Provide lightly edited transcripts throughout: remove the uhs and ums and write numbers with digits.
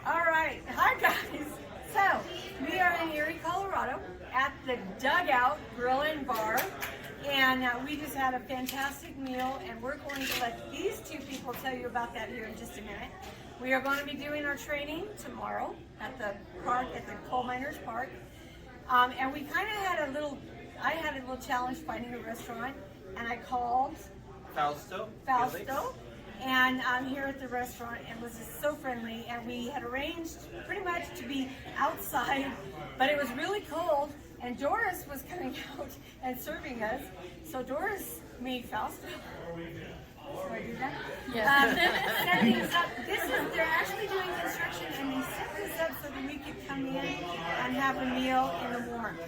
All right, hi guys. So we are in Erie, Colorado, at the Dugout Grill and Bar, and we just had a fantastic meal. And we're going to let these two people tell you about that here in just a minute. We are going to be doing our training tomorrow at the park, at the Coal Miners Park, and we kind of had a little. I had a little challenge finding a restaurant, and I called Fausto. And I'm here at the restaurant and was just so friendly, and we had arranged pretty much to be outside, but it was really cold, and Doris was coming out and serving us. So Doris made Fausto. Should I do that? Yeah. Set things up. They're actually doing construction, and they set this up so that we could come in and have a meal in the warmth.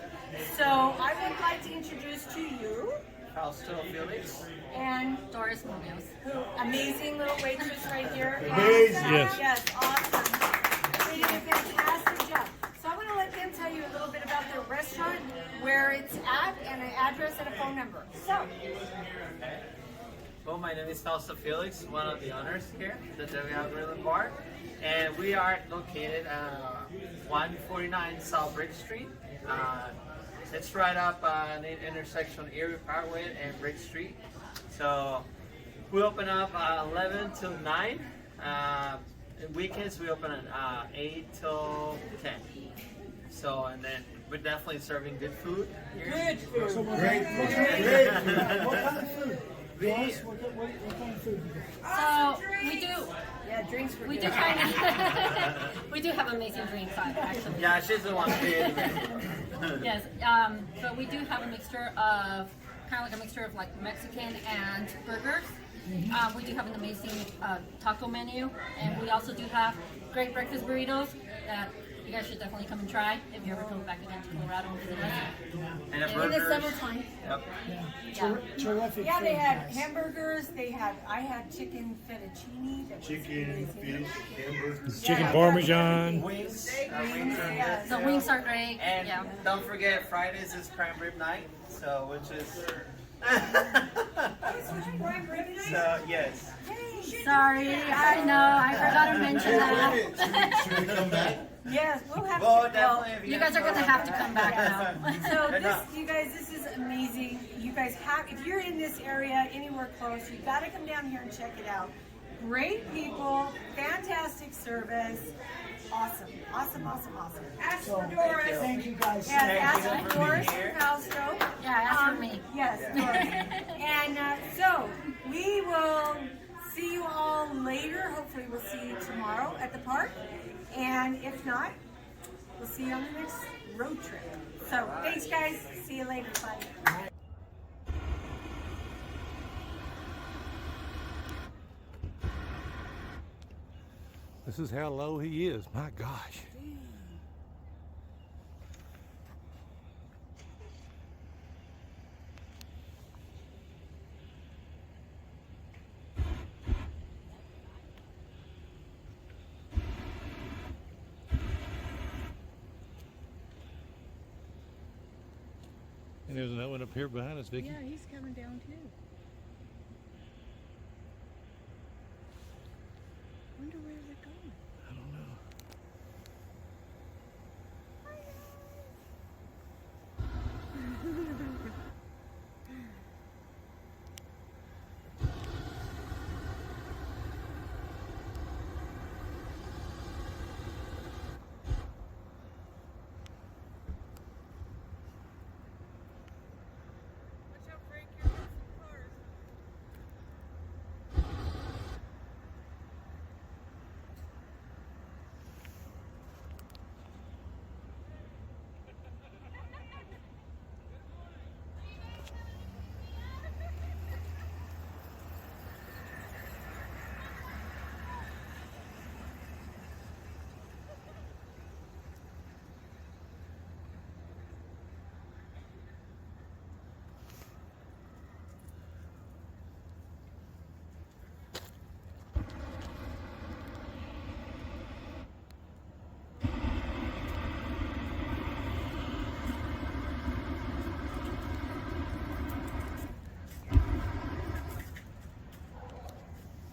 So I would like to introduce to you Fausto Felix. And Doris Munoz. who amazing little waitress right here. Yes. Yes, awesome. They did a fantastic job. So I'm going to let them tell you a little bit about their restaurant, where it's at, and an address and a phone number. So. Okay. Well, my name is Fausto Felix, one of the owners here at the Dugout Grill and Bar, and we are located at 149 South Bridge Street. It's right up the intersection of Erie Parkway and Bridge Street. So we open up 11 till 9. Weekends we open at 8 till 10. So, and then we're definitely serving good food here. Good food. Great. What kind of food? Doris, what kind of food? So we do. Yeah, drinks were We good. do kind of. We do have amazing drinks, actually. Yeah, she's the one creating it. Yes, but we do have a mixture of kind of like a mixture of like Mexican and burgers. We do have an amazing taco menu, and we also do have great breakfast burritos that you guys should definitely come and try if you ever come back again to Colorado and visit us. And a In burgers. the summertime. Yep. Yeah. Terrific Yeah, food, they had guys. hamburgers. I had chicken fettuccine. That was Chicken, amazing. fish, hamburgers. Chicken Yeah. parmesan. Wings. Wings, are yeah. The wings are great. And Yeah. don't forget, Fridays is prime rib night. So, which is. Prime rib night? So, yes. Yay. Sorry, I know. I forgot to mention that. Should we come back? Yes, we'll have Well, to. definitely. If You guys are gonna have to come back now. So Enough. you guys, this is amazing. You guys have, if you're in this area, anywhere close, you got to come down here and check it out. Great people, fantastic service, awesome. Ask for Doris. Thank you guys. Yes, Thank ask you for for Doris being here. Fausto. Yeah, ask for me. Yes, Doris. And so we will see you all later. Hopefully, we'll see you tomorrow at the park. And if not, we'll see you on the next road trip. So thanks, guys. See you later. Bye. This is how low he is. My gosh. And there's another one up here behind us, Vicky. Yeah, he's coming down too. Wonder where they're going. I don't know.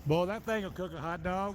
Boy, that thing will cook a hot dog.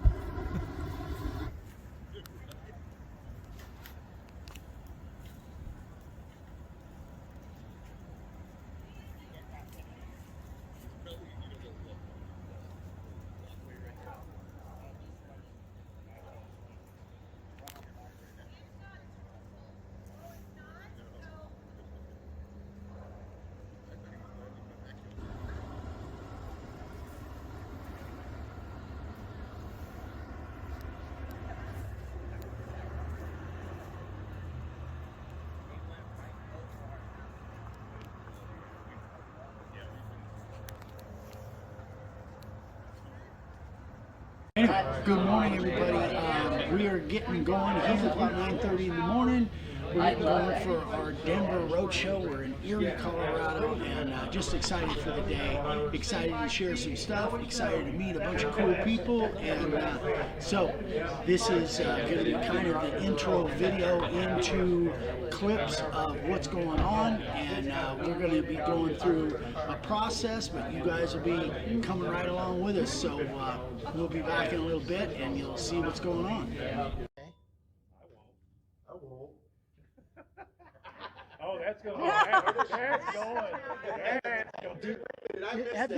Anyway, good morning, everybody. We are getting going. It's about 9:30 in the morning. We're getting going for our Denver Roadshow. We're in Erie, Colorado, and just excited for the day. Excited to share some stuff. Excited to meet a bunch of cool people. And so this is going to be kind of the intro video into clips of what's going on. And we're going to be going through a process, but you guys will be coming right along with us. So we'll be back in a little bit, and you'll see what's going on. Oh, that's going. That's going.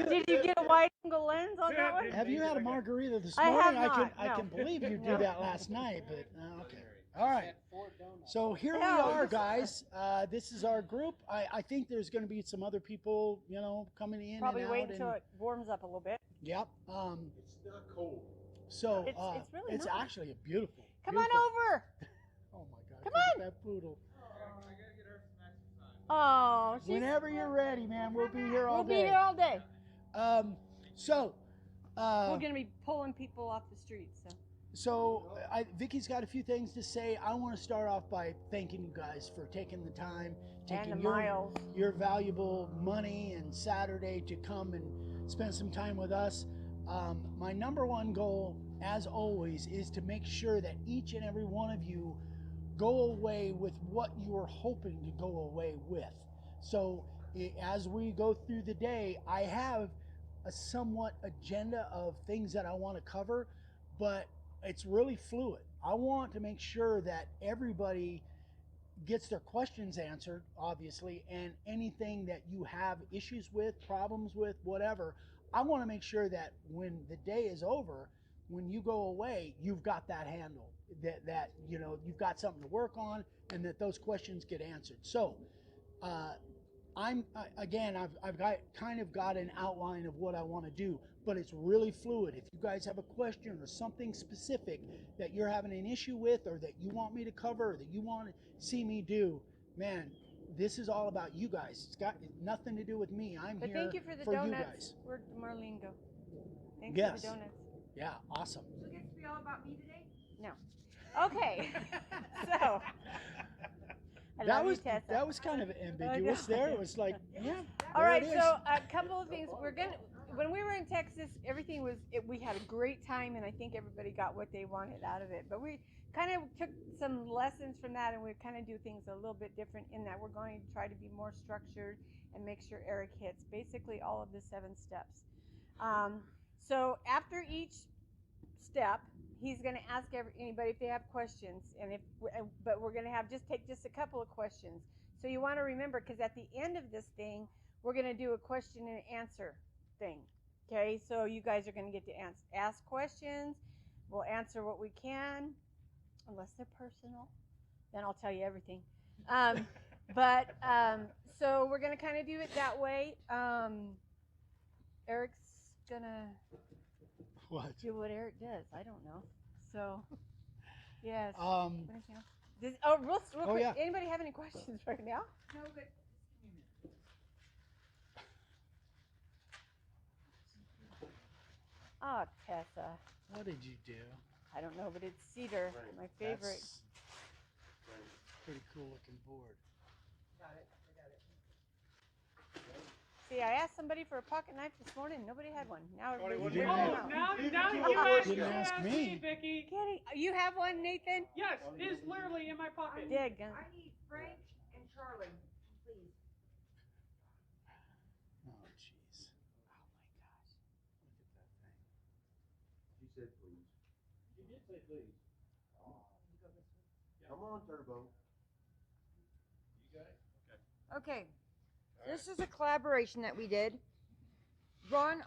Did you get a wide angle lens on that one? Have you had a margarita this I morning? have not, I no. can believe you did that last night, but okay. All right. So here we Yeah, are, guys. This is our group. I think there's going to be some other people, you know, coming in Probably and wait out. until it warms up a little bit. Yep. It's not cold. So It's really it's not. actually a beautiful. Come on beautiful- over. Oh my God! Come look on. at that poodle. Oh, Whenever you're ready, man, we'll be here all we'll day. be here all day. So. We're gonna be pulling people off the streets. So. Vicky's got a few things to say. I want to start off by thanking you guys for taking the time, taking And the miles. your valuable money and Saturday to come and spend some time with us. My number one goal, as always, is to make sure that each and every one of you go away with what you are hoping to go away with. So as we go through the day, I have a somewhat agenda of things that I want to cover, but it's really fluid. I want to make sure that everybody gets their questions answered, obviously, and anything that you have issues with, problems with, whatever, I want to make sure that when the day is over, when you go away, you've got that handled, that you know, you've got something to work on, and that those questions get answered. So I've got an outline of what I want to do, but it's really fluid. If you guys have a question or something specific that you're having an issue with, or that you want me to cover, or that you want to see me do, man, this is all about you guys. It's got nothing to do with me. I'm But here thank you for the you donuts. guys. Where'd Marlene go? Thanks Yes. for the donuts. Yeah, awesome. So it gets to be all about me today? No. Okay. So. I That love was you, Tessa. that was kind of ambiguous there. It was like, yeah. All there right, it is. so a couple of things. When we were in Texas, everything was, we had a great time, and I think everybody got what they wanted out of it. But we kind of took some lessons from that, and we kind of do things a little bit different in that we're going to try to be more structured and make sure Eric hits basically all of the 7 steps. So after each step, he's going to ask anybody if they have questions, but we're going to take just a couple of questions. So you want to remember, because at the end of this thing, we're going to do a question and answer thing. Okay, so you guys are going to get to ask questions. We'll answer what we can, unless they're personal. Then I'll tell you everything. So we're going to kind of do it that way. Eric's going to do what Eric does. I don't know. So, yes. Anything else? Real quick. yeah. Anybody have any questions right now? No, but Oh, Tessa. What did you do? I don't know, but it's cedar, my favorite. That's pretty cool looking board. See, I asked somebody for a pocket knife this morning. Nobody had one. Now everybody's didn't bringing ask- them out. Now you Didn't ask asked me. Vicky. Kidding. You have one, Nathan? Yes, it is literally in my pocket. Dig. I need Frank and Charlie, please. Oh, jeez. Oh my gosh. Look at that thing. She said please. She did say please. Come on, Turbo. You got it? Okay, this is a collaboration that we did. Ron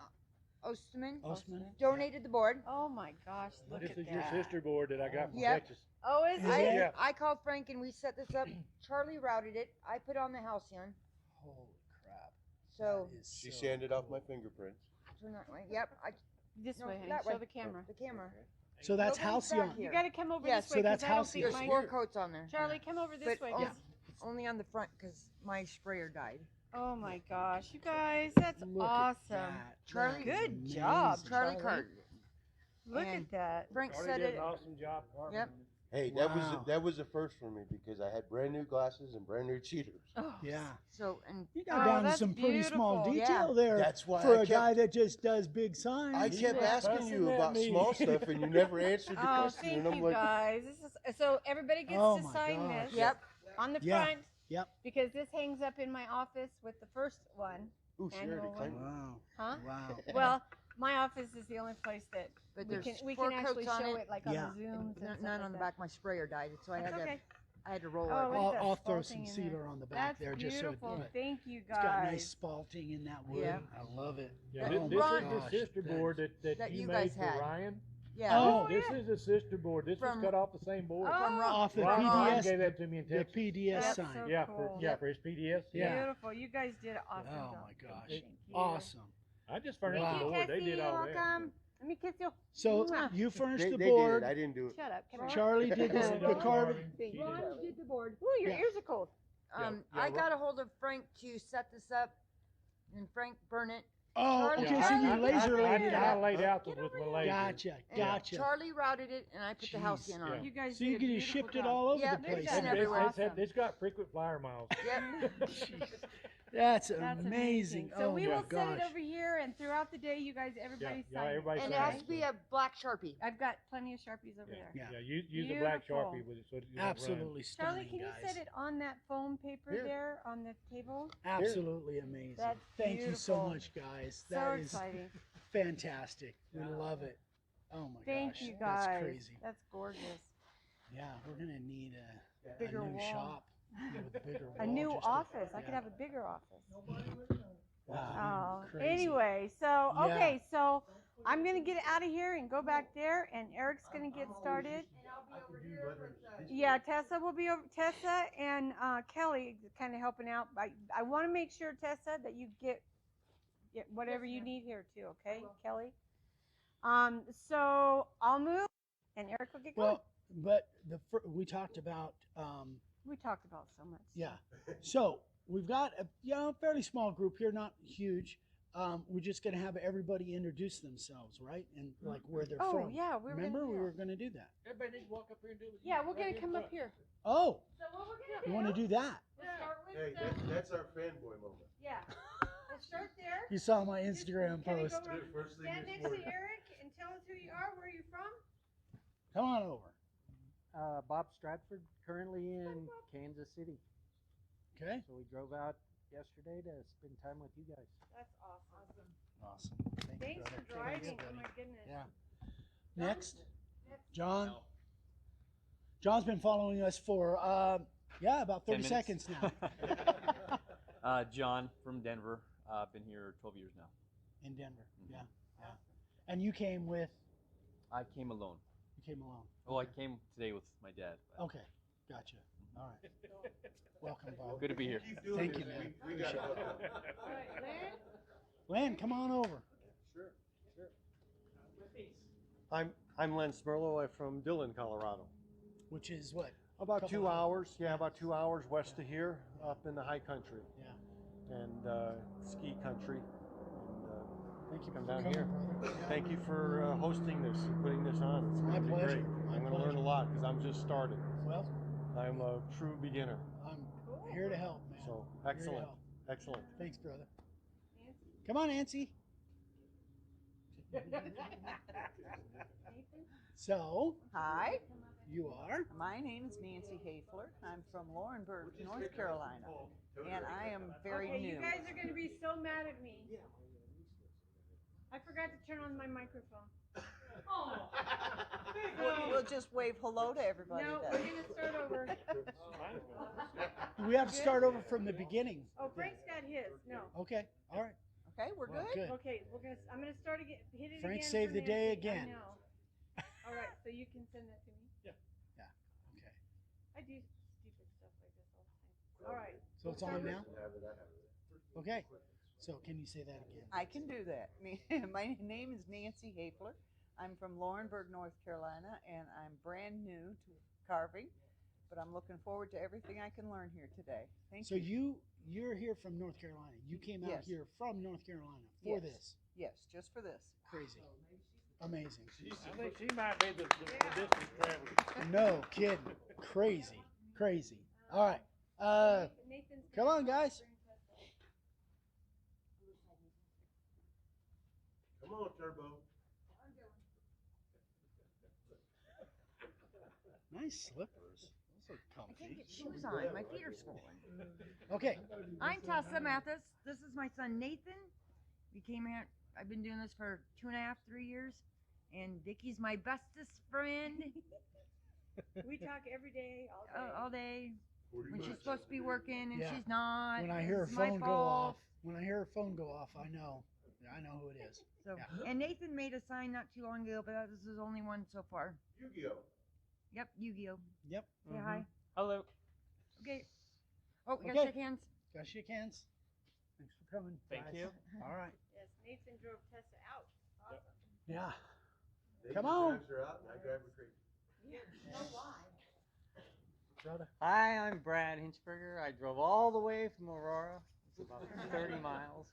Ostman Ostman? donated the board. Oh my gosh, look This at is that. your sister board that I got from Yep. Texas. Oh, is Is it? it? Yeah. I called Frank and we set this up. Charlie routed it. I put on the halcyon. Holy crap. So, That is She so sanded off cool. my fingerprints. turn that way. Yep. This No, way, honey. that Show way. the camera. The camera. So that's Nobody's back halcyon. here. You got to come over Yes, this way. so that's 'cause I don't think There's mine- 4 coats on there. Charlie, come over this But way. on- only on the front because my sprayer died. Oh my gosh, you guys, that's Look at awesome. that. Charlie, That is Good job, amazing. Charlie Charlie. Carter. Look And at that. Frank Charlie said did it. an awesome job. Yep. Hey, Wow. that was a first for me because I had brand new glasses and brand new cheaters. Oh, Yeah. So and You got Oh, down to that's some pretty small beautiful. detail Yeah. there. That's why for I a guy kept- that just does big signs. I kept Yeah. asking Fussing you at about me. small stuff and you never answered the Oh, question. thank And I'm you like, guys. This is so everybody gets Oh to my sign gosh. this. Yep. On the Yeah. front Yep. because this hangs up in my office with the first one. ooh, she Annual already one. claimed it. Wow. Huh? Wow. Well, my office is the only place that But we there's can 4 actually coats on show it. it like Yeah. on the Zooms and stuff None like on the that. back. My sprayer died, so I That's had to. okay. I had to roll Oh, it. look at that I'll throw spalting some in sealer there. on the back That's there just so beautiful. it, Thank you it's got guys. nice spalting in that wood. Yeah. I love it. Yeah, Oh, this Ron- is the Gosh, sister that board that that you you made guys for had. Ryan. Yeah. Oh, This is a sister board. This From- was cut off the same board. Oh, From Ron. off the Ron PDS, gave that to me in the Texas. PDS That's sign. so Yeah, cool. for his PDS. Yeah. Beautiful. You guys did an awesome Oh job. my gosh. Thank you. Awesome. I just furnished Wow. the Thank you, board. They Cassie. did all that. Welcome. Let me kiss you. So Mwah. you furnished They the did board. it. I didn't do it. Shut up. Come on. Charlie did She this, did the all carving. She did. Ron did the board. Ooh, your Yeah. ears are cold. Yeah, I Ron- got a hold of Frank to set this up, and Frank Burnett. Oh, Charlie- okay. Yeah, So you I- laser laid it I out. laid out Get with over my here. laser. Gotcha. And Gotcha. Charlie routed it, and I put the house Jeez. in on Yeah. it. You guys So did you a could just beautiful shipped it job. all over Yeah, the they've place. done It's, everywhere. Awesome. it's got frequent flyer miles. Yep. That's That's amazing. So Oh we my will set it gosh. over here, and throughout the day, you guys, everybody Yeah, sign everybody it. And it sign has it. to be a black Sharpie. I've got plenty of Sharpies over there. Yeah. Yeah, use a black Beautiful. Sharpie with it so it don't run. Absolutely Charlie, stunning, can you guys. set it on that foam paper Here. there on the table? Absolutely amazing. That's Thank you so beautiful. much, guys. So That is exciting. fantastic. We love it. Oh my Thank gosh. you guys. That's crazy. That's gorgeous. Yeah, we're gonna need a Bigger new wall. shop with a bigger A wall new just to- office. I could yeah. have a bigger office. Wow. Oh, Crazy. anyway, so Yeah. okay, so I'm gonna get out of here and go back there, and Eric's gonna get started. Yeah, Tessa will be over. Tessa and Kelly kind of helping out. I want to make sure, Tessa, that you get whatever you need here too. Okay, Kelly. So I'll move, and Eric will get going. Well, but we talked about We talked about so much. yeah. So we've got a fairly small group here, not huge. We're just gonna have everybody introduce themselves, right? And like where they're Oh from. yeah, we were Remember gonna we do were that. gonna do that. Everybody needs to walk up here and do it. Yeah, we're gonna come up here. Oh, So what we're gonna you want to do that? We'll start with Hey, that's our fanboy moment. yeah. We'll start there. You saw my Instagram Can we go post. around- First thing Stand this next to morning. Eric and tell us who you are, where you're from. Come on over. Bob Stratford, currently in Kansas City. Okay. So we drove out yesterday to spend time with you guys. That's awesome. Awesome. Thank you, Thanks for brother. driving. Thanks, Oh my buddy. goodness. Yeah. Next, John. John's been following us for about 30 10 minutes. seconds now John from Denver. Been here 12 years now. in Denver. Yeah, yeah. And you came with? I came alone. You came alone. Well, I came today with my dad. but- Okay, gotcha. All right. Welcome, Bob. Good to be here. Keep doing Thank this. you, man. We got Appreciate it. it. All right, Lynn. Len, come on over. Sure. I'm Len Smirlo. I'm from Dillon, Colorado. Which is what? About Couple 2 hours. hours. Yeah, about 2 hours west of here, up in the high country Yeah. and ski country. Thank you for Come down coming, here. brother. Yeah. Thank you for hosting this and putting this on. It's My gonna be pleasure. great. My I'm going to learn pleasure. a lot because I'm just starting. Well, I'm a true beginner. I'm here to help, man. So Here to excellent, help. excellent. Thanks, brother. Come on, Nancy. So, Hi, you are? my name is Nancy Hafler. I'm from Laurinburg, North Carolina, and I am very Okay, new. you guys are going to be so mad at me. I forgot to turn on my microphone. We'll just wave hello to everybody No, we're then. going to start over. We have to start over from the beginning. Oh, Frank's got his. No. Okay, all right. Okay, we're Well, good? good. Okay, I'm going to start again. Hit it Frank again. saved for the day Nancy. again. I know. All right, so you can send that to me. Okay. I do stupid stuff like this all the time. All right. So it's on now? Okay. So can you say that again? I can do that. My name is Nancy Hafler. I'm from Laurinburg, North Carolina, and I'm brand new to carving, but I'm looking forward to everything I can learn here today. Thank So you. you're here from North Carolina. You came out Yes. here from North Carolina for Yes. this. Yes, just for this. Crazy. amazing. I think she might be the distance traveler. No kidding. Crazy. Crazy. All right. Come on, guys. Come on, Turbo. Nice slippers. Those are I can't comfy. get shoes on. My feet are swollen. Okay. I'm Tessa Mathis. This is my son Nathan. We came here. I've been doing this for 2.5, 3 years. And Vicky's my bestest friend. We talk every day, all day. All day. When she's supposed to be working and Yeah. she's not. When I hear her It's my phone go fault. off, I know. I know who it is. So, Yeah. and Nathan made a sign not too long ago, but that was his only one so far. Yu-Gi-Oh. Yep, Yu-Gi-Oh. Yep. Say hi. Hello. Okay. Oh, we Okay. gotta shake hands. Gotta shake hands. Thanks for coming. Thank guys. you. All right. Yes, Nathan drove Tessa out. Awesome. Yeah. They Come just on. drives her out and I drive her crazy. Yeah. No why. Brother. Hi, I'm Brad Hinchberger. I drove all the way from Aurora. It's about 30 miles.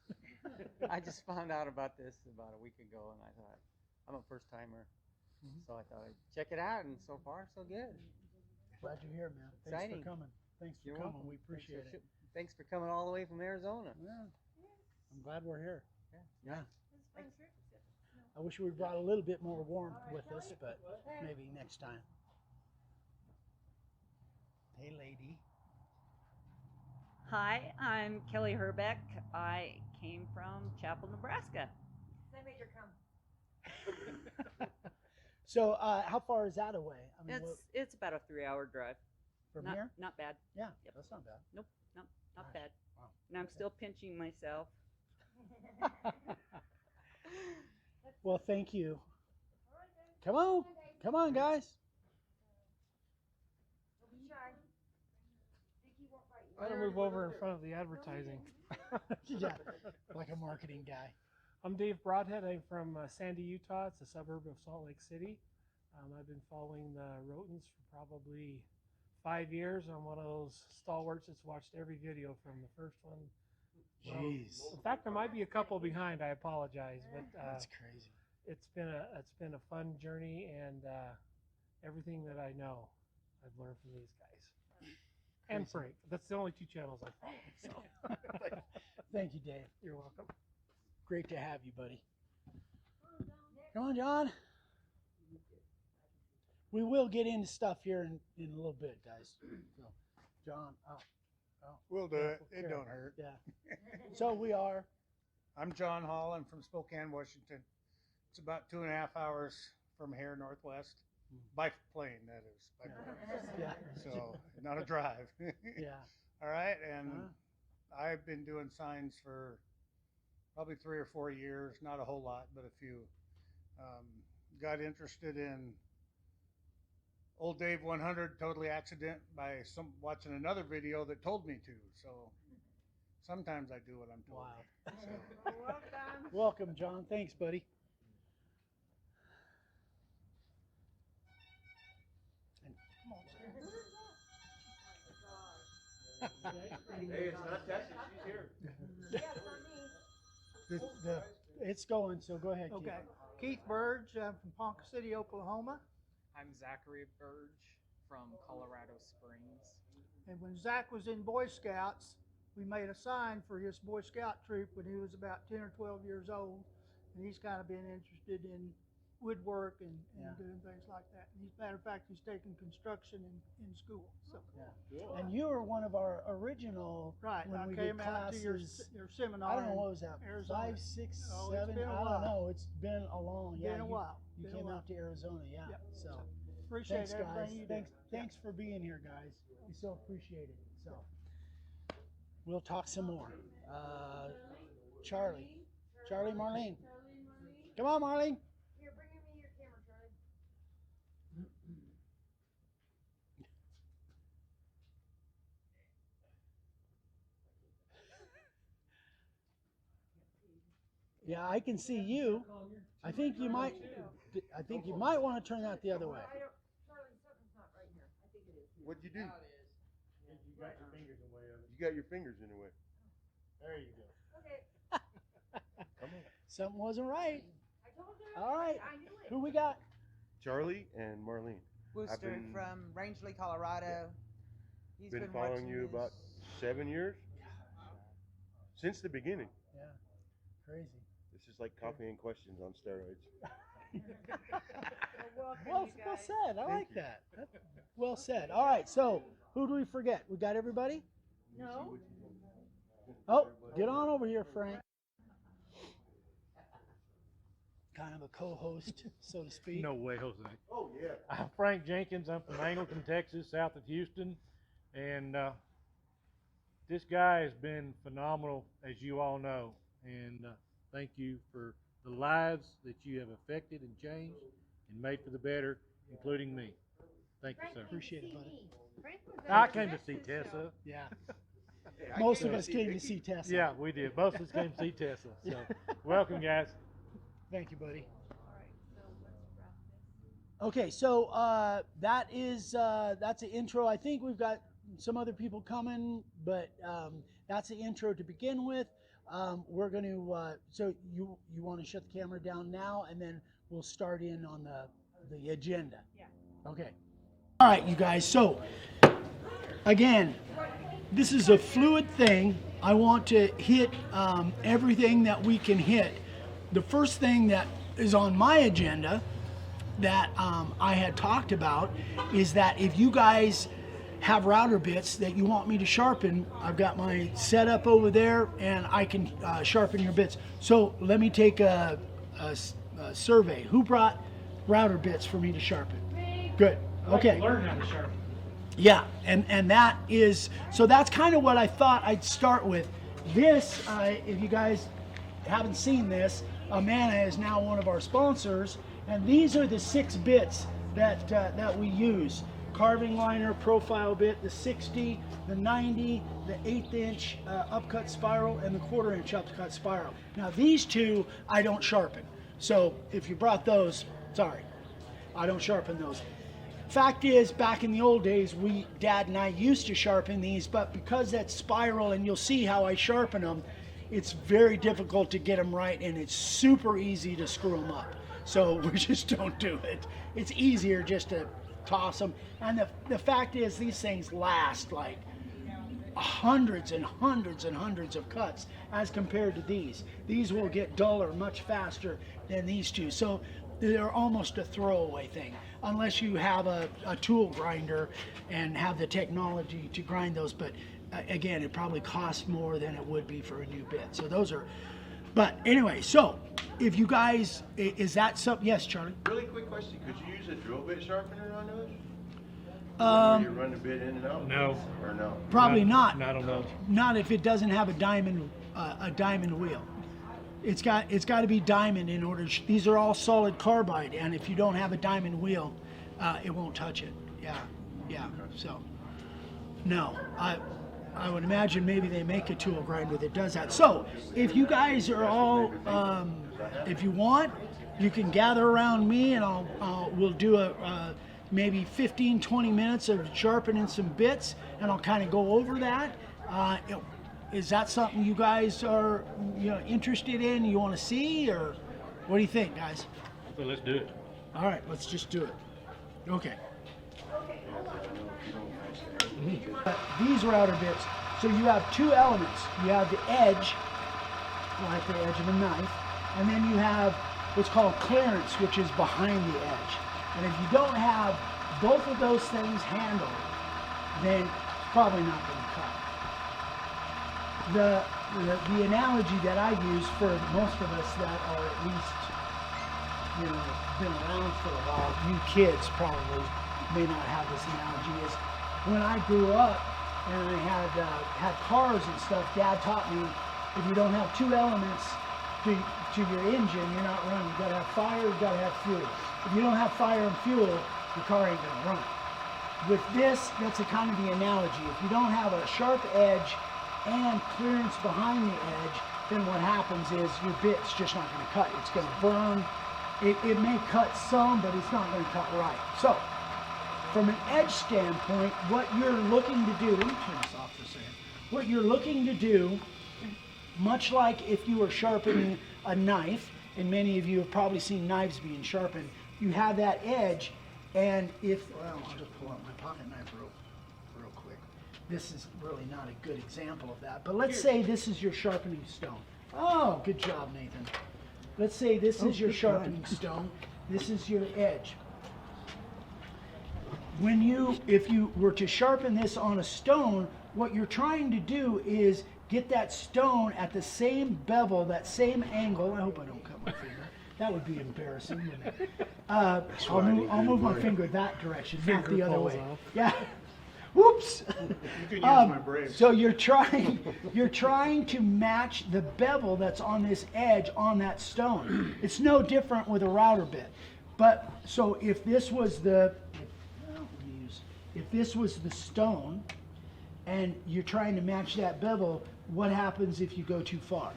I just found out about this about a week ago, and I thought, I'm a first timer. So I thought I'd check it out, and so far, so good. Glad you're here, man. Thanks Exciting. for coming. Thanks for You're coming. welcome. We appreciate it. Thanks for coming all the way from Arizona. Yeah. I'm glad we're here. Yeah. Yeah. It was a fun trip. except snow. I wish we brought a little bit more warmth with us, but maybe next time. Hey, lady. Hi, I'm Kelly Herbeck. I came from Chapel, Nebraska. That made her come. So, how far is that away? I mean, It's about a 3-hour drive. from not, here? Not bad. Yeah, Yep. that's not bad. Nope, not Gosh, bad. wow. And I'm still pinching myself. Well, thank you. Come on. Come on, guys. I don't move over in front of the advertising. Yeah, like a marketing guy. I'm Dave Broadhead. I'm from Sandy, Utah. It's a suburb of Salt Lake City. I've been following the Rotens for probably 5 years. I'm one of those stalwarts that's watched every video from the first one. Jeez. In fact, there might be a couple behind. I apologize, but That's crazy. it's been a fun journey, and everything that I know, I've learned from these guys. And Crazy. Frank. That's the only 2 channels I follow. So. Thank you, Dave. You're welcome. Great to have you, buddy. Come on, John. We will get into stuff here in a little bit, guys. So, John, We'll do it. careful, It careful. don't hurt. Yeah. So we are. I'm John Hall. I'm from Spokane, Washington. It's about 2.5 hours from here, northwest. By plane, that is. By plane. Yeah. So, not a drive. Yeah. All right. And Uh-huh. I've been doing signs for probably 3 or 4 years. Not a whole lot, but a few. Got interested in Old Dave 100 totally accident by watching another video that told me to. So sometimes I do what I'm told. Wow. So, Welcome. Welcome, John. Thanks, buddy. Hey, it's not Tessa. She's here. It's going, so go ahead, Okay. Keith. Keith Burge, I'm from Ponca City, Oklahoma. I'm Zachary Burge from Colorado Springs. And when Zach was in Boy Scouts, we made a sign for his Boy Scout troop when he was about 10 or 12 years old. And he's kind of been interested in woodwork and doing things like that. And matter of fact, he's taking construction in school. So. Yeah. And you were one of our original Right. when I we came did out to your classes. seminar. I don't know, in what was that? Arizona. 5, 6, Oh, it's 7? been a I don't while. know. It's been a long. Been a while. You Been a came while. out to Arizona, yeah. Yep. So Appreciate thanks, everything guys. you do. Thanks for being here, guys. We so appreciate it. So we'll talk some more. Charlie, Marlene. Come on, Marlene. Here, bring me your camera, Charlie. Yeah, I can see you. I think you might want to turn that the other way. Charlie, something's not right here. I think it is. What'd you do? you got your fingers in the way of it. You got your fingers in the way. There you go. Okay. Come on. Something wasn't right. I All right. Who we got? Charlie and Marlene. Wooster from Rangeley, Colorado. He's been following watching you this. about 7 years. Since the beginning. Yeah. Crazy. This is like copying questions on steroids. Well said. I like that. Well said. All right. So who do we forget? We got everybody? No. Oh, get on over here, Frank. Kind of a co-host, so to speak. No way, Jose. Oh, yeah. I'm Frank Jenkins. I'm from Angleton, Texas, south of Houston. And this guy has been phenomenal, as you all know. And thank you for the lives that you have affected and changed and made for the better, including me. Thank you, sir. Appreciate it, buddy. I came to see Tessa. Yeah. Most of us came to see Tessa. Yeah, we did. Most of us came to see Tessa. So, welcome, guys. Thank you, buddy. Okay, so that's the intro. I think we've got some other people coming, but that's the intro to begin with. We're going to. So you want to shut the camera down now, and then we'll start in on the agenda. Yeah. Okay. All right, you guys. So again, this is a fluid thing. I want to hit everything that we can hit. The first thing that is on my agenda that I had talked about is that if you guys have router bits that you want me to sharpen, I've got my setup over there and I can sharpen your bits. So let me take a survey. Who brought router bits for me to sharpen? Good. Okay. Learn how to sharpen. Yeah, and that is, so that's kind of what I thought I'd start with. This, if you guys haven't seen this, Amana is now one of our sponsors, and these are the 6 bits that we use. Carving liner, profile bit, the 60, the 90, the 1/8 inch upcut spiral, and the 1/4 inch upcut spiral. Now these 2 I don't sharpen. So if you brought those, sorry, I don't sharpen those. Fact is, back in the old days, Dad and I used to sharpen these, but because that's spiral, and you'll see how I sharpen them, it's very difficult to get them right, and it's super easy to screw them up. So we just don't do it. It's easier just to toss them. And the fact is, these things last like hundreds and hundreds and hundreds of cuts as compared to these. These will get duller much faster than these 2. So they're almost a throwaway thing, unless you have a tool grinder and have the technology to grind those. But again, it probably costs more than it would be for a new bit. So those are, but anyway, so if you guys, is that something? Yes, Charlie? Really quick question. Could you use a drill bit sharpener on those? You run the bit in and out? No. Or no? Probably not. I don't know. Not if it doesn't have a diamond wheel. It's got to be diamond in order. These are all solid carbide, and if you don't have a diamond wheel, it won't touch it. Yeah. So, no, I would imagine maybe they make a tool grinder that does that. So, if you guys are all, if you want, you can gather around me, and we'll do a maybe 15-20 minutes of sharpening some bits, and I'll kind of go over that. Is that something you guys are interested in? You want to see, or what do you think, guys? So let's do it. All right, let's just do it. Okay. These router bits, so you have 2 elements. You have the edge, like the edge of a knife, and then you have what's called clearance, which is behind the edge. And if you don't have both of those things handled, then it's probably not going to cut. The analogy that I use for most of us that are at least been around for a while, you kids probably may not have this analogy, is when I grew up and I had cars and stuff, Dad taught me if you don't have 2 elements to your engine, you're not running. You gotta have fire, you gotta have fuel. If you don't have fire and fuel, your car ain't gonna run. With this, that's a kind of the analogy. If you don't have a sharp edge and clearance behind the edge, then what happens is your bit's just not going to cut. It's going to burn. It may cut some, but it's not going to cut right. So, from an edge standpoint, what you're looking to do, let me turn this off for a second. What you're looking to do, much like if you were sharpening a knife, and many of you have probably seen knives being sharpened. You have that edge, and well, I'll just pull out my pocket knife real quick. This is really not a good example of that, but let's say this is your sharpening stone. Oh, good job, Nathan. Let's say this is your sharpening stone. This is your edge. If you were to sharpen this on a stone, what you're trying to do is get that stone at the same bevel, that same angle. I hope I don't cut my finger. That would be embarrassing, wouldn't it? I'll move my finger that direction, not the other way. Yeah. Whoops. You can use my brace. So you're trying to match the bevel that's on this edge on that stone. It's no different with a router bit. But so if this was the stone and you're trying to match that bevel, what happens if you go too far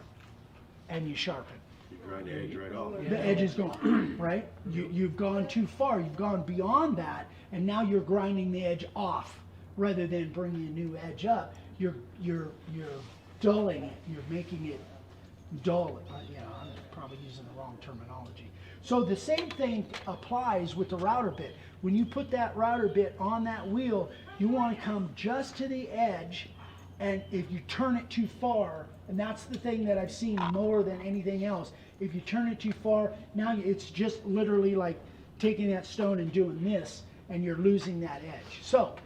and you sharpen? You grind the edge right off. The edge is gone, right? You've gone too far. You've gone beyond that, and now you're grinding the edge off rather than bringing a new edge up. You're dulling it. You're making it dull. I'm probably using the wrong terminology. So the same thing applies with the router bit. When you put that router bit on that wheel, you want to come just to the edge, and if you turn it too far, and that's the thing that I've seen more than anything else, if you turn it too far, now it's just literally like taking that stone and doing this, and you're losing that edge. So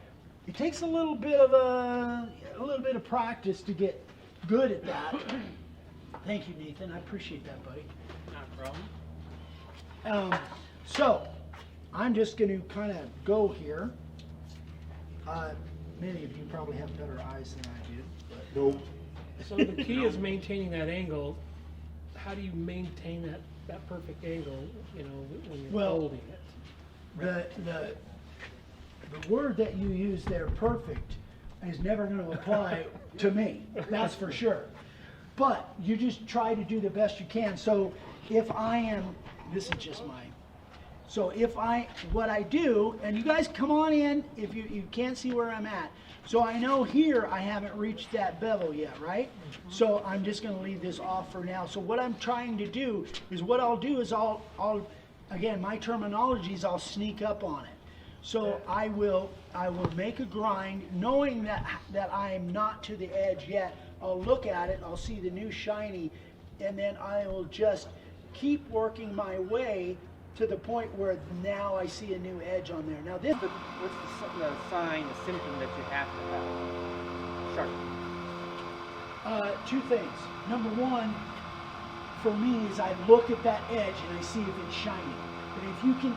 it takes a little bit of practice to get good at that. Thank you, Nathan. I appreciate that, buddy. Not a problem. So I'm just going to kind of go here. Many of you probably have better eyes than I do. But Nope. So the key is maintaining that angle. How do you maintain that perfect angle, when you're holding it? The word that you use there, perfect, is never going to apply to me. That's for sure. But you just try to do the best you can. So if I am, this is just my, so what I do, and you guys come on in if you can't see where I'm at. So I know here I haven't reached that bevel yet, right? So I'm just going to leave this off for now. So what I'm trying to do is I'll again, my terminology is I'll sneak up on it. So I will make a grind knowing that I am not to the edge yet. I'll look at it, I'll see the new shiny, and then I will just keep working my way to the point where now I see a new edge on there. Now this, What's the sign, the symptom that you have to have sharp? two things. Number one, for me, is I look at that edge and I see if it's shiny. And if you can,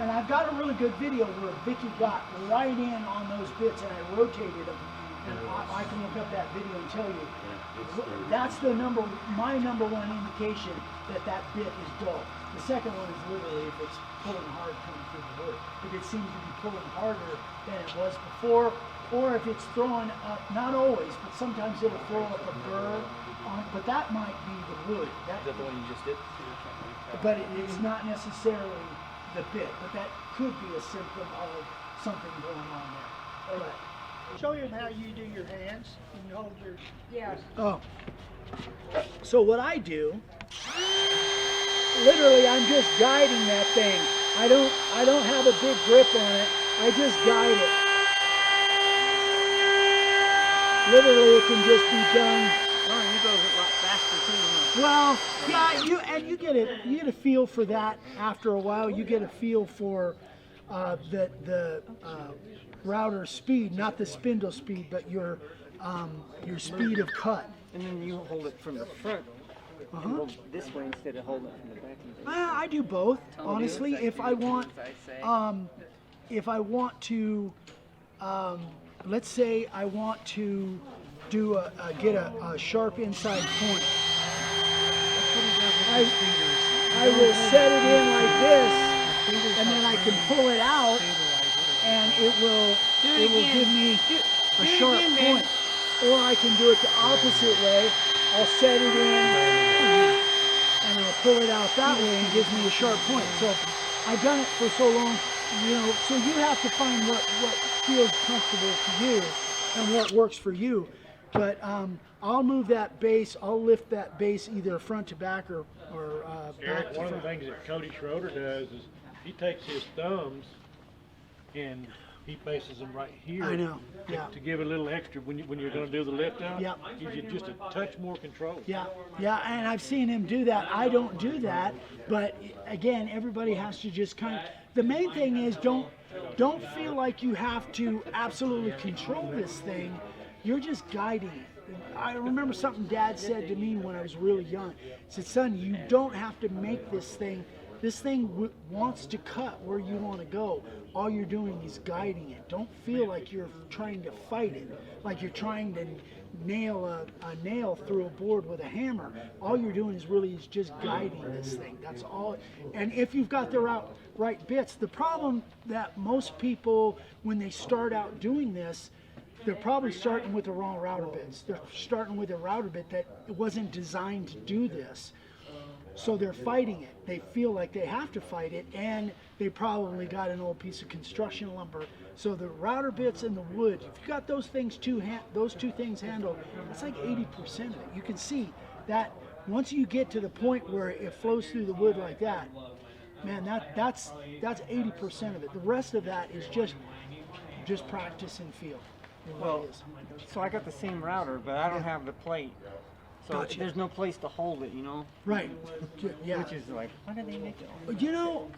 and I've got a really good video where Vicky got right in on those bits and I rotated them. And I can look up that video and tell you. That's my number one indication that bit is dull. The second one is literally if it's pulling hard coming through the wood. If it seems to be pulling harder than it was before, or if it's throwing up, not always, but sometimes it'll throw up a burr on, but that might be the wood. Is that the one you just did? But it's not necessarily the bit, but that could be a symptom of something going on there. All right. Show him how you do your hands and you hold your. Yeah. Oh. So what I do, literally I'm just guiding that thing. I don't have a big grip on it. I just guide it. Literally it can just be done. Oh, you go a lot faster too. Well, yeah, you get a feel for that after a while. You get a feel for the router speed, not the spindle speed, but your speed of cut. And then you hold it from the front. You hold it this way instead of holding it from the back. I do both, honestly. If I want to, let's say I want to do get a sharp inside point. I will set it in like this, and then I can pull it out, and it will give me a sharp point. Or I can do it the opposite way. I'll set it in, and I'll pull it out that way, and it gives me a sharp point. So I've done it for so long, so you have to find what feels comfortable to you and what works for you. But I'll move that base. I'll lift that base either front to back or back Eric, to one of front. the things that Cody Schroeder does is he takes his thumbs and he places them right here. I know, yeah. To give a little extra when you're going to do the lift out. Yep. Gives you just a touch more control. Yeah, yeah, and I've seen him do that. I don't do that, but again, everybody has to just kind of. The main thing is don't feel like you have to absolutely control this thing. You're just guiding it. I remember something Dad said to me when I was really young. He said, "Son, you don't have to make this thing. This thing wants to cut where you want to go. All you're doing is guiding it. Don't feel like you're trying to fight it, like you're trying to nail a nail through a board with a hammer. All you're doing is just guiding this thing. That's all. And if you've got the right bits, the problem that most people, when they start out doing this, they're probably starting with the wrong router bits. They're starting with a router bit that wasn't designed to do this. So they're fighting it. They feel like they have to fight it, and they probably got an old piece of construction lumber. So the router bits and the wood, if you got those things those two things handled, it's like 80% of it. You can see that once you get to the point where it flows through the wood like that, man, that's 80% of it. The rest of that is just practice and feel. It really Well, is. so I got the same router, but I don't have the plate. So Gotcha. there's no place to hold it, you know? Right. Yeah. Which is like, how do they make it? You know,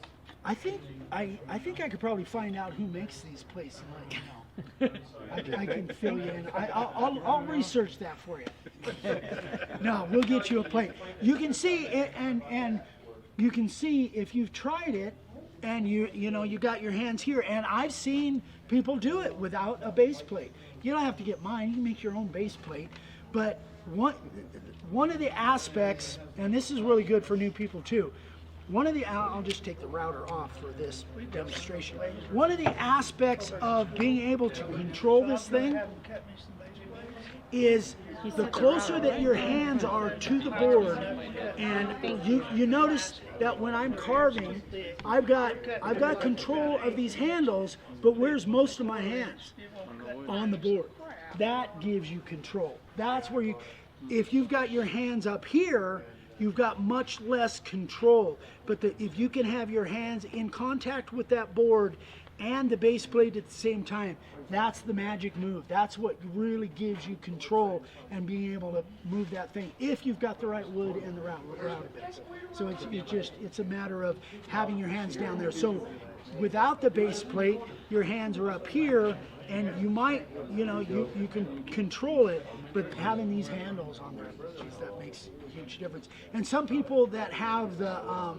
I think I could probably find out who makes these plates and let you know. I can fill you in. I'll research that for you. No, we'll get you a plate. You can see it, and you can see if you've tried it, and you got your hands here. And I've seen people do it without a base plate. You don't have to get mine. You can make your own base plate, but one of the aspects, and this is really good for new people too, I'll just take the router off for this demonstration. One of the aspects of being able to control this thing is the closer that your hands are to the board, and you notice that when I'm carving, I've got control of these handles, but where's most of my hands? On the board. That gives you control. That's where if you've got your hands up here, you've got much less control. But if you can have your hands in contact with that board and the base plate at the same time, that's the magic move. That's what really gives you control and being able to move that thing if you've got the right wood and the router bits. So it's a matter of having your hands down there. So without the base plate, your hands are up here, and you might, you can control it, but having these handles on there, geez, that makes a huge difference. And some people that have the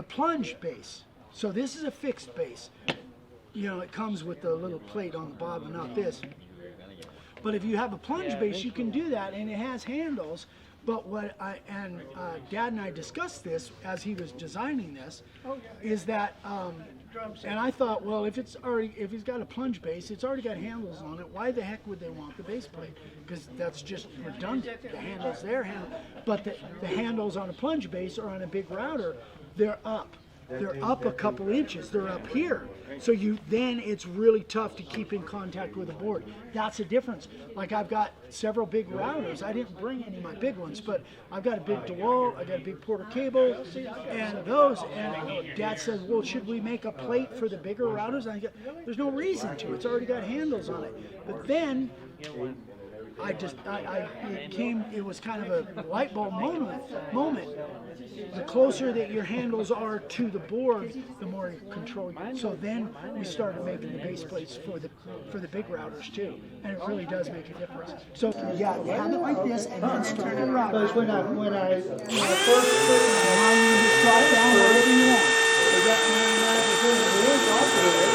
plunge base, so this is a fixed base. It comes with the little plate on the bottom, not this. But if you have a plunge base, you can do that, and it has handles. But Dad and I discussed this as he was designing this, is that, and I thought, well, if he's got a plunge base, it's already got handles on it. Why the heck would they want the base plate? Because that's just redundant. The handles there, but the handles on a plunge base or on a big router, they're up. They're up a couple inches. They're up here. So then it's really tough to keep in contact with the board. That's a difference. Like I've got several big routers. I didn't bring any of my big ones, but I've got a big DeWalt, I've got a big Porter cable, and those. And Dad said, well, should we make a plate for the bigger routers? And I go, there's no reason to. It's already got handles on it. But then it was kind of a light bulb moment. The closer that your handles are to the board, the more you control you. So then we started making the base plates for the big routers too, and it really does make a difference. So yeah, you have it like this, and then start your router. Because when I first put it, now you just drop down wherever you want. So that 99% of the wood off of it,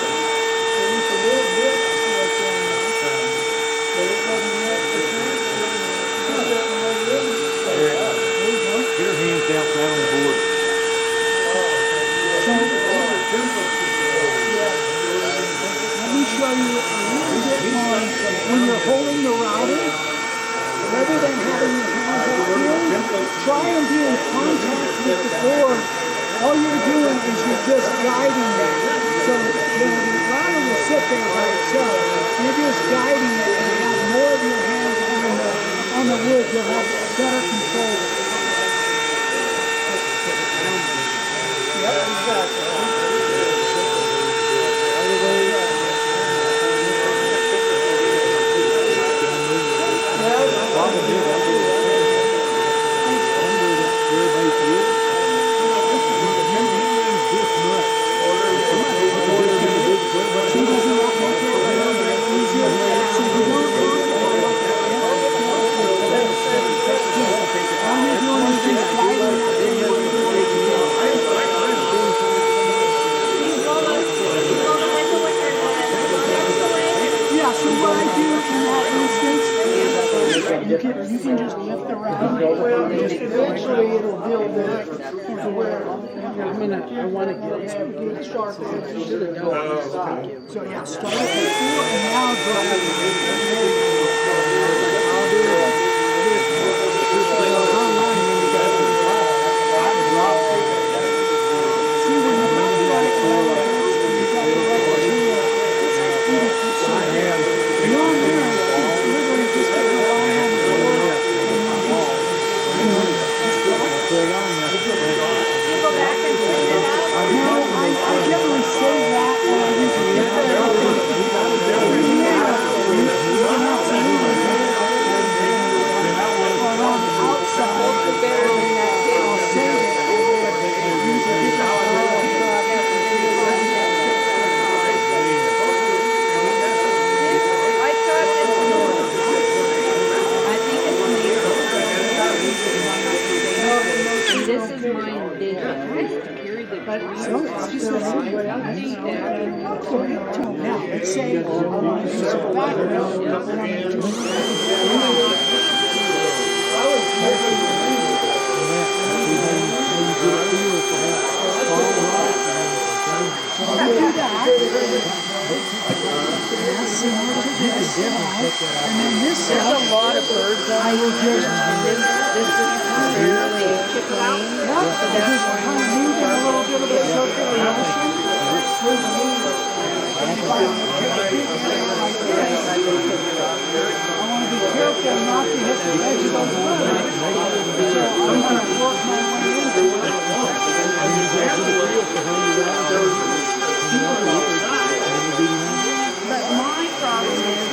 so it's a little bit like that. But it doesn't have to Get her hands down flat on the board. Let me show you a little bit on when you're holding the router. Rather than having your hands up here, try and be in contact with the board. All you're doing is you're just guiding it. So the router will sit there by itself. You're just guiding it and have Yeah, so what I do in that instance is you can just lift the round. Just eventually it'll build back to where I want to get sharp edges. So yeah, start at the 4 and now drop See, when you got the right level, you got the right tool. Beyond there, it's literally just getting a line on the floor Go back and clean it out. No, I generally save that when I use the around the outside, I'll save it. Use a different This is mine big. I used to carry the So it's just the same way I use it. Now, let's say I want to do some background, and I'm going to do and then this There's a lot of birds on I will just this is fairly clean. I just kind of move it a little bit of a circular motion. I want to be careful not to hit the edge of the wood. So I'm going to work my way into it. But my problem is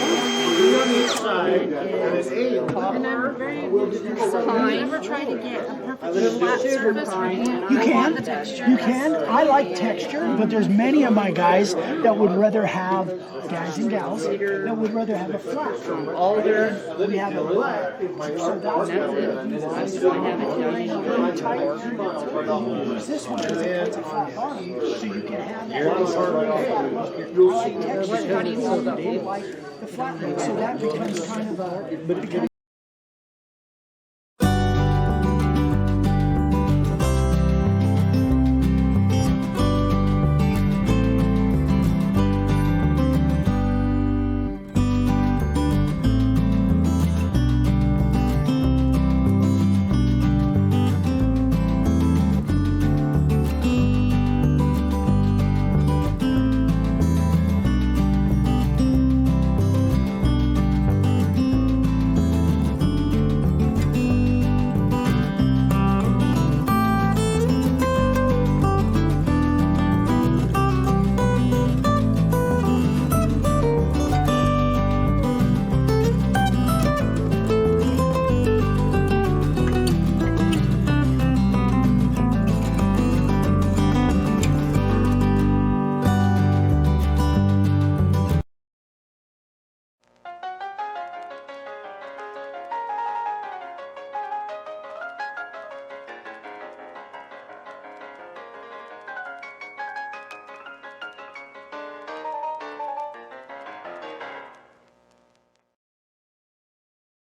and I'm very so I never try to get a perfect flat surface for hand. You I want the can. texture. You can. I like texture, but there's many of my guys that would rather have, guys and gals, that would rather have a flat. We have a flat. So that's what I have it really tight. You use this one because it puts a flat bottom, so you can have that nice flat look. I like texture. I like the flat look, so that becomes kind of a